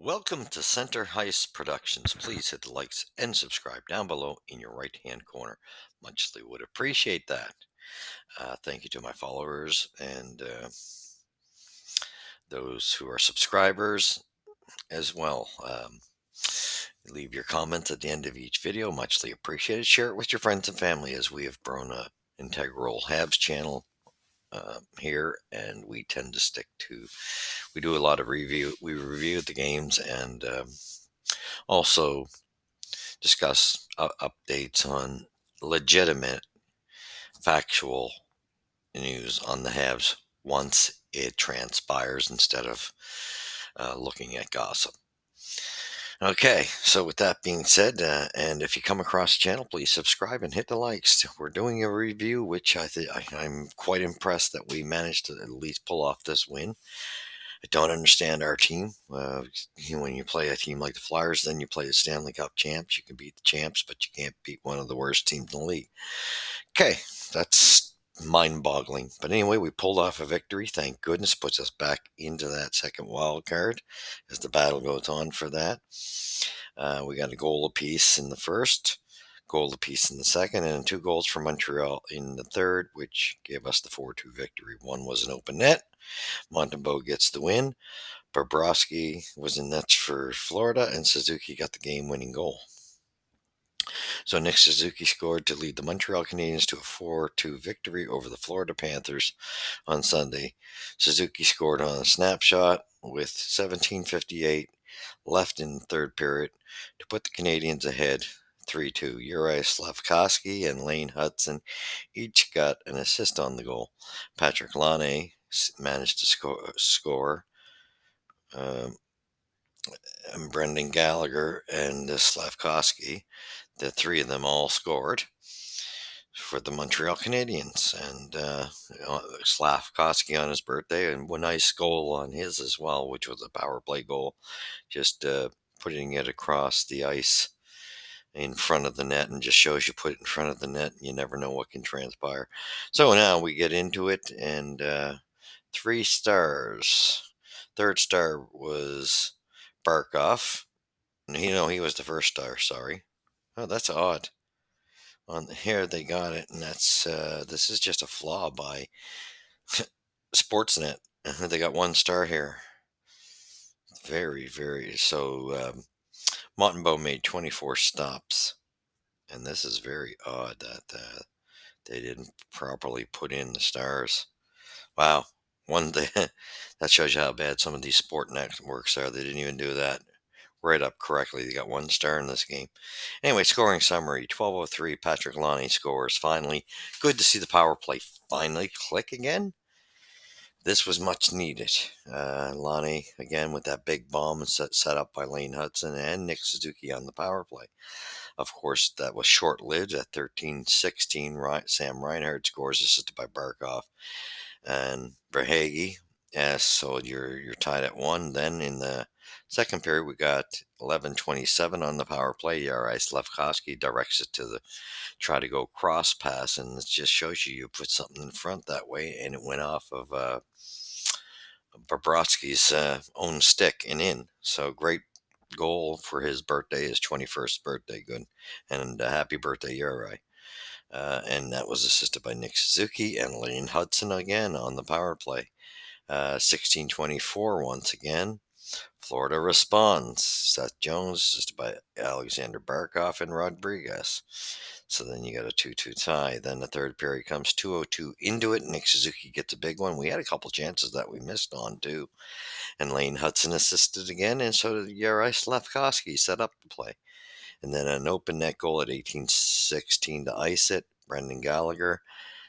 Welcome to Center Heist Productions. Please hit the likes and subscribe down below in your right hand corner. Muchly would appreciate that. Thank you to my followers and those who are subscribers as well. Leave your comments at the end of each video. Muchly appreciated. Share it with your friends and family as we have grown a integral Habs channel here, and we tend to stick to. We do a lot of review. We review the games and also discuss updates on legitimate, factual news on the Habs once it transpires instead of looking at gossip. Okay, so with that being said, and if you come across the channel, please subscribe and hit the likes. We're doing a review, which I'm quite impressed that we managed to at least pull off this win. I don't understand our team. When you play a team like the Flyers, then you play the Stanley Cup champs. You can beat the champs, but you can't beat one of the worst teams in the league. Okay, that's mind-boggling. But anyway, we pulled off a victory. Thank goodness, puts us back into that second wild card as the battle goes on for that. We got a goal apiece in the first, goal apiece in the second, and 2 goals for Montreal in the third, which gave us the 4-2 victory. One was an open net. Montembeault gets the win. Bobrovsky was in nets for Florida, and Suzuki got the game-winning goal. So Nick Suzuki scored to lead the Montreal Canadiens to a 4-2 victory over the Florida Panthers on Sunday. Suzuki scored on a snapshot with 17:58 left in the third period to put the Canadiens ahead 3-2. Uri Slavkovsky and Lane Hudson each got an assist on the goal. Patrick Laine managed to score. Um, and Brendan Gallagher and Slavkovsky, the three of them all scored for the Montreal Canadiens. And Slavkovsky on his birthday, and a nice goal on his as well, which was a power play goal, just putting it across the ice in front of the net, and just shows you put it in front of the net, you never know what can transpire. So now we get into it, and 3 stars. Third star was Barkov. He was the first star, sorry. Oh, that's odd. On here they got it, and that's this is just a flaw by Sportsnet. They got 1 star here. Very, very. So Montembeault made 24 stops, and this is very odd that they didn't properly put in the stars. Wow. One day, that shows you how bad some of these sport networks are. They didn't even do that right up correctly. They got 1 star in this game. Anyway, scoring summary: 12:03. Patrick Laine scores. Finally, good to see the power play finally click again. This was much needed. Laine again with that big bomb set up by Lane Hudson and Nick Suzuki on the power play. Of course, that was short-lived. At 13:16, Sam Reinhart scores, assisted by Barkov and Verhage. So you're tied at 1. Then in the second period, we got 11:27 on the power play. Uri Slavkovsky directs it to try to go cross pass, and it just shows you put something in front that way, and it went off of Bobrovsky's own stick and in. So great goal for his birthday, his 21st birthday. Good, and happy birthday, Uri. And that was assisted by Nick Suzuki and Lane Hudson again on the power play. 16:24 once again. Florida responds. Seth Jones, assisted by Alexander Barkov and Rodriguez. So then you got a 2-2 tie. Then the third period comes 2:02 into it. Nick Suzuki gets a big one. We had a couple chances that we missed on too. And Lane Hudson assisted again, and so did Uri Slavkovsky set up the play. And then an open net goal at 18:16 to ice it. Brendan Gallagher,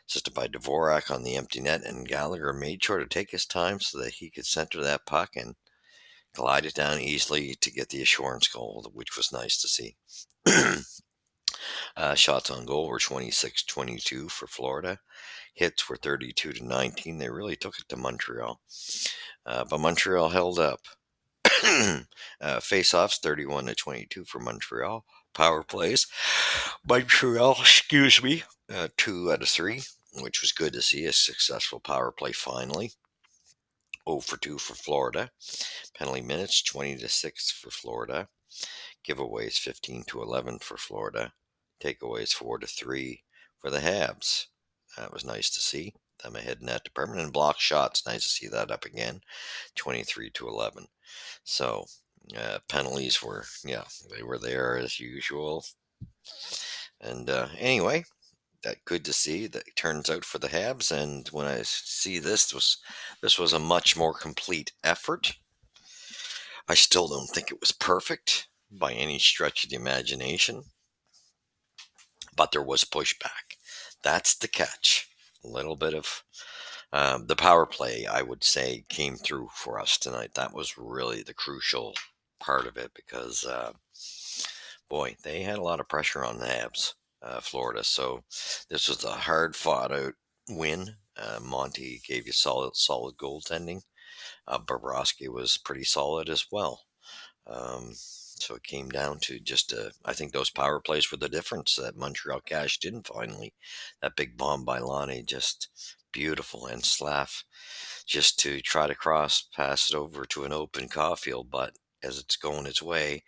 assisted by Dvorak on the empty net, and Gallagher made sure to take his time so that he could center that puck and glide it down easily to get the assurance goal, which was nice to see. Shots on goal were 26-22 for Florida. Hits were 32-19. They really took it to Montreal. But Montreal held up. Face-offs 31-22 for Montreal. Power plays, Montreal, 2 out of 3, which was good to see. A successful power play finally. 0 for 2 for Florida. Penalty minutes 20-6 for Florida. Giveaways 15-11 for Florida. Takeaways 4-3 for the Habs. That was nice to see them ahead in that department. And block shots, nice to see that up again, 23-11. So penalties were, yeah, they were there as usual. And anyway, that good to see that it turns out for the Habs. And when I see this was a much more complete effort. I still don't think it was perfect by any stretch of the imagination, but there was pushback. That's the catch. A little bit of the power play, I would say, came through for us tonight. That was really the crucial part of it because, boy, they had a lot of pressure on the Habs, Florida. So this was a hard fought out win. Monty gave you solid goaltending. Bobrovsky was pretty solid as well. So it came down to just, I think those power plays were the difference that Montreal cashed in finally. That big bomb by Lonnie, just beautiful. And Slav just to try to pass it over to an open Caulfield. But as it's going its way,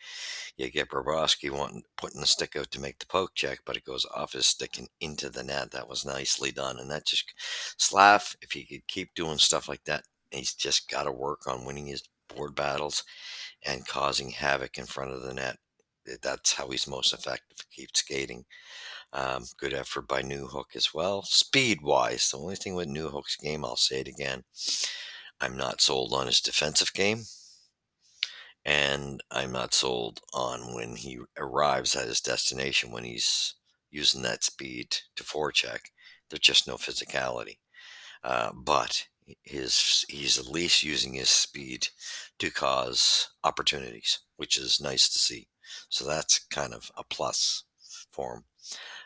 you get Bobrovsky putting the stick out to make the poke check, but it goes off his stick and into the net. That was nicely done. And that just, Slav, if he could keep doing stuff like that, he's just got to work on winning his board battles and causing havoc in front of the net. That's how he's most effective. Keep skating. Good effort by Newhook as well. Speed wise, the only thing with Newhook's game, I'll say it again, I'm not sold on his defensive game. And I'm not sold on when he arrives at his destination, when he's using that speed to forecheck. There's just no physicality. But he's at least using his speed to cause opportunities, which is nice to see. So that's kind of a plus for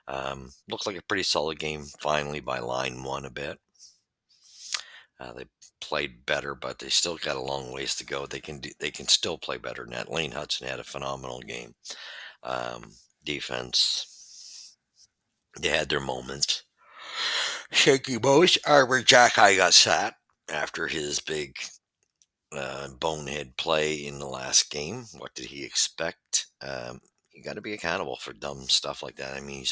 him. Looked like a pretty solid game finally by line one a bit. They played better, but they still got a long ways to go. They can still play better than that. Lane Hudson had a phenomenal game. Defense, they had their moments. Shaky Boys, Arbor Jack, I got sat after his big bonehead play in the last game. What did he expect? You got to be accountable for dumb stuff like that. I mean,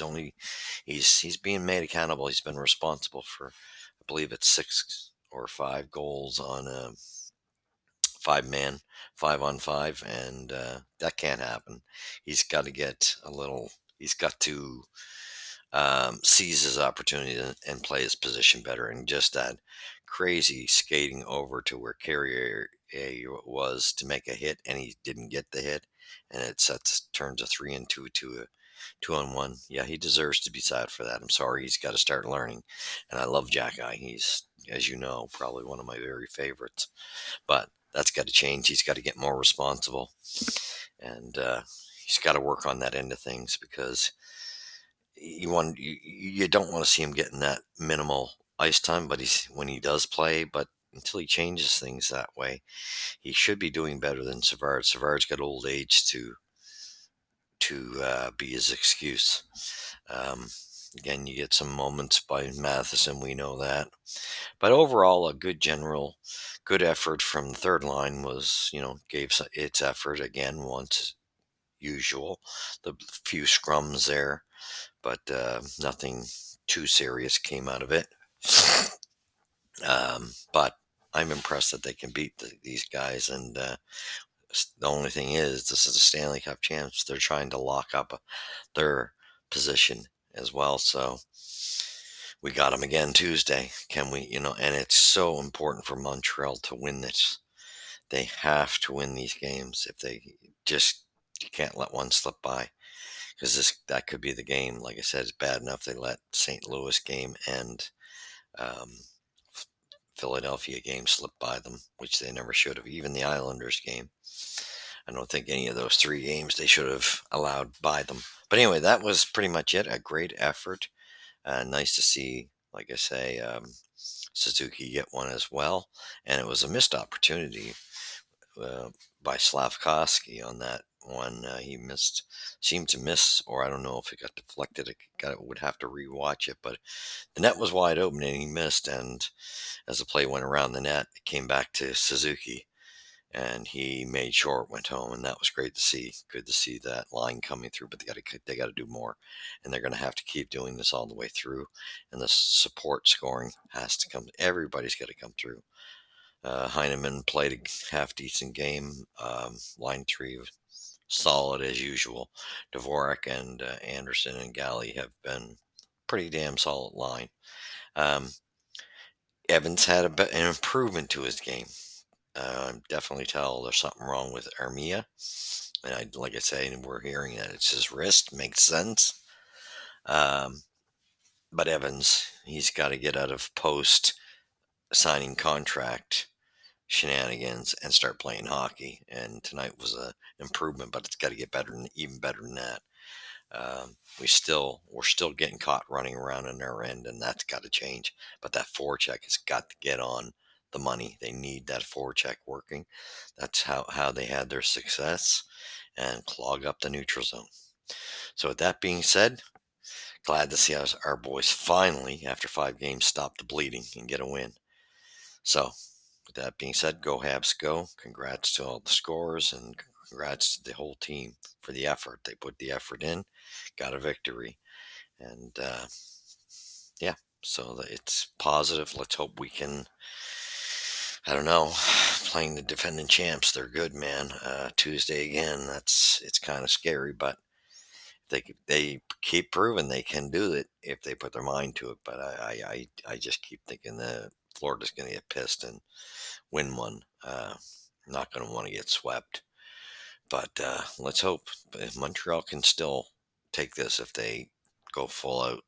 he's being made accountable. He's been responsible for, I believe it's 6 or 5 goals on a 5-man, 5-on-5, and that can't happen. He's got to get a little. He's got to seize his opportunity and play his position better. And just that crazy skating over to where Carrier was to make a hit, and he didn't get the hit, and it turns a 3-2 to a 2-on-1. Yeah, he deserves to be sad for that. I'm sorry, he's got to start learning. And I love Jack Eye. He's, as you know, probably one of my very favorites. But that's got to change. He's got to get more responsible, and he's got to work on that end of things because you don't want to see him getting that minimal ice time, but when he does play, but until he changes things that way, he should be doing better than Savard. Savard's got old age to be his excuse. Again, you get some moments by Matheson, we know that, but overall, a good effort from the third line was, gave its effort again once usual. The few scrums there, but nothing too serious came out of it. But I'm impressed that they can beat these guys. And the only thing is, this is a Stanley Cup champs. They're trying to lock up their position as well. So we got them again Tuesday. Can we, and it's so important for Montreal to win this. They have to win these games. If they you can't let one slip by. Because that could be the game. Like I said, it's bad enough they let St. Louis game and um, Philadelphia game slip by them, which they never should have. Even the Islanders game. I don't think any of those 3 games they should have allowed by them. But anyway, that was pretty much it. A great effort. Nice to see, like I say, Suzuki get one as well. And it was a missed opportunity by Slavkovsky on that one. He seemed to miss, or I don't know if it got deflected. Would have to rewatch it, but the net was wide open and he missed. And as the play went around the net, it came back to Suzuki, and he made sure it went home, and that was great to see. Good to see that line coming through, but they got to do more, and they're going to have to keep doing this all the way through. And the support scoring has to come. Everybody's got to come through. Heineman played a half decent game. Line three solid as usual. Dvorak and Anderson and Galley have been pretty damn solid line. Um, Evans had an improvement to his game. Definitely tell there's something wrong with Armia. And like I say, we're hearing that it's his wrist. Makes sense. Um, but Evans, he's got to get out of post signing contract shenanigans and start playing hockey. And tonight was a improvement, but it's got to get better, even better than that. We're still getting caught running around in our end, and that's got to change. But that forecheck has got to get on the money. They need that forecheck working. That's how they had their success, and clog up the neutral zone. So with that being said, glad to see our boys finally, after 5 games, stop the bleeding and get a win. So with that being said, go Habs, go. Congrats to all the scorers, and congrats to the whole team for the effort. They put the effort in, got a victory. And yeah, so it's positive. Let's hope we can, I don't know, playing the defending champs. They're good, man. Tuesday again. It's kind of scary, but they keep proving they can do it if they put their mind to it. But I just keep thinking that Florida's going to get pissed and win one. Not going to want to get swept. But let's hope Montreal can still take this if they go full out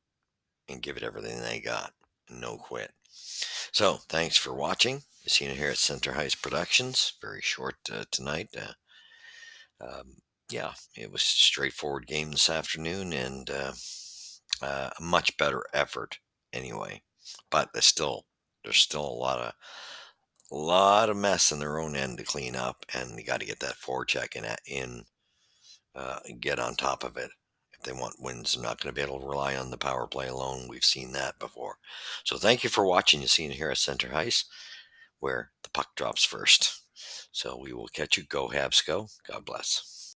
and give it everything they got. No quit. So thanks for watching. You've seen it here at Center Heights Productions. Very short tonight. Yeah, it was a straightforward game this afternoon, and a much better effort anyway. But there's still a lot of mess in their own end to clean up, and they got to get that forecheck in get on top of it. If they want wins, they're not going to be able to rely on the power play alone. We've seen that before. So thank you for watching. You've seen it here at Center Heights, where the puck drops first. So we will catch you. Go Habs, go. God bless.